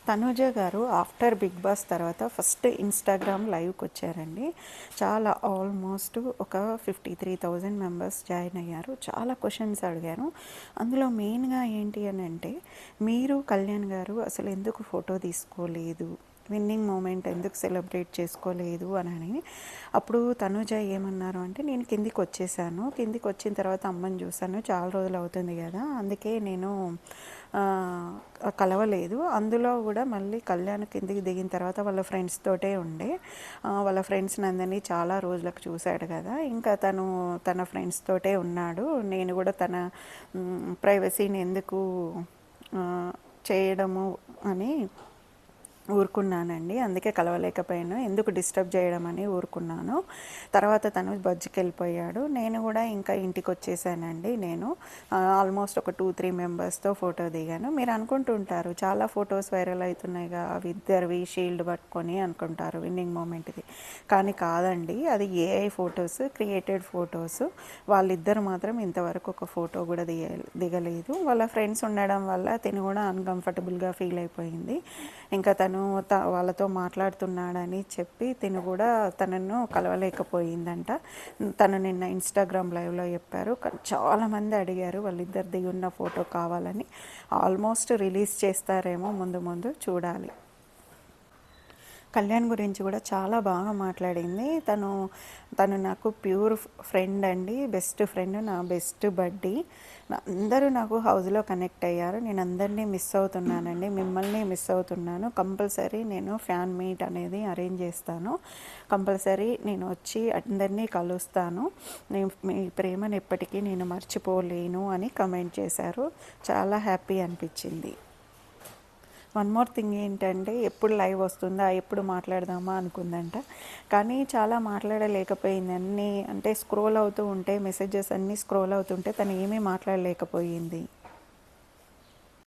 తనూజ గారు after big boss తర్వాత first Instagram లైవ్కి వచ్చారండి. చాలా ఆల్మోస్ట్ ఒక 53,000 మెంబర్స్ జాయిన్ అయ్యారు. చాలా క్వశ్చన్స్ అడిగారు. అందులో మెయిన్గా ఏంటి అని అంటే, మీరు కళ్యాణ్ గారు అసలు ఎందుకు ఫోటో తీసుకోలేదు, విన్నింగ్ మూమెంట్ ఎందుకు సెలబ్రేట్ చేసుకోలేదు అని. అప్పుడు తనుజ ఏమన్నారు అంటే, నేను కిందికి వచ్చేసాను, కిందికి వచ్చిన తర్వాత అమ్మని చూశాను, చాలా రోజులు అవుతుంది కదా, అందుకే నేను కలవలేదు. అందులో కూడా మళ్ళీ కళ్యాణ్ కిందికి దిగిన తర్వాత వాళ్ళ ఫ్రెండ్స్ తోటే ఉండే, వాళ్ళ ఫ్రెండ్స్ని అందరినీ చాలా రోజులకు చూశాడు కదా, ఇంకా తన ఫ్రెండ్స్ తోటే ఉన్నాడు. నేను కూడా తన ప్రైవసీని ఎందుకు చేయడము అని ఊరుకున్నానండి. అందుకే కలవలేకపోయాను, ఎందుకు డిస్టర్బ్ చేయడం అని ఊరుకున్నాను. తర్వాత తను బజ్జికి వెళ్ళిపోయాడు. నేను కూడా ఇంకా ఇంటికి వచ్చేసానండి. నేను ఆల్మోస్ట్ ఒక 2-3 మెంబర్స్తో ఫోటో దిగాను. మీరు అనుకుంటుంటారు చాలా ఫొటోస్ వైరల్ అవుతున్నాయిగా అవి ఇద్దరివి షీల్డ్ పట్టుకొని అనుకుంటారు విన్నింగ్ మూమెంట్ది, కానీ కాదండి, అది ఏఐ ఫొటోస్, క్రియేటెడ్ ఫొటోస్. వాళ్ళిద్దరు మాత్రం ఇంతవరకు ఒక ఫోటో కూడా దిగలేదు. వాళ్ళ ఫ్రెండ్స్ ఉండడం వల్ల తిను కూడా అన్కంఫర్టబుల్గా ఫీల్ అయిపోయింది. ఇంకా వాళ్ళతో మాట్లాడుతున్నాడని చెప్పి తిను కూడా తనను కలవలేకపోయిందంట. తను నిన్న ఇన్స్టాగ్రామ్ లైవ్లో చెప్పారు. చాలామంది అడిగారు వాళ్ళిద్దరు దిగున్న ఫోటో కావాలని. ఆల్మోస్ట్ రిలీజ్ చేస్తారేమో, ముందు ముందు చూడాలి. కళ్యాణ్ గురించి కూడా చాలా బాగా మాట్లాడింది. తను నాకు ప్యూర్ ఫ్రెండ్ అండి, బెస్ట్ ఫ్రెండ్, నా బెస్ట్ బడ్డీ. అందరూ నాకు హౌస్లో కనెక్ట్ అయ్యారు. నేను అందరినీ మిస్ అవుతున్నానండి, మిమ్మల్ని మిస్ అవుతున్నాను. కంపల్సరీ నేను ఫ్యాన్ మీట్ అనేది అరేంజ్ చేస్తాను. కంపల్సరీ నేను వచ్చి అందరినీ కలుస్తాను. మీ ప్రేమను ఎప్పటికీ నేను మర్చిపోలేను అని కమెంట్ చేశారు. చాలా హ్యాపీ అనిపించింది. వన్ మోర్ థింగ్ ఏంటంటే, ఎప్పుడు లైవ్ వస్తుందా, ఎప్పుడు మాట్లాడదామా అనుకుందంట, కానీ చాలా మాట్లాడలేకపోయింది. అన్నీ అంటే స్క్రోల్ అవుతూ ఉంటే, మెసేజెస్ అన్నీ స్క్రోల్ అవుతుంటే తను ఏమీ మాట్లాడలేకపోయింది.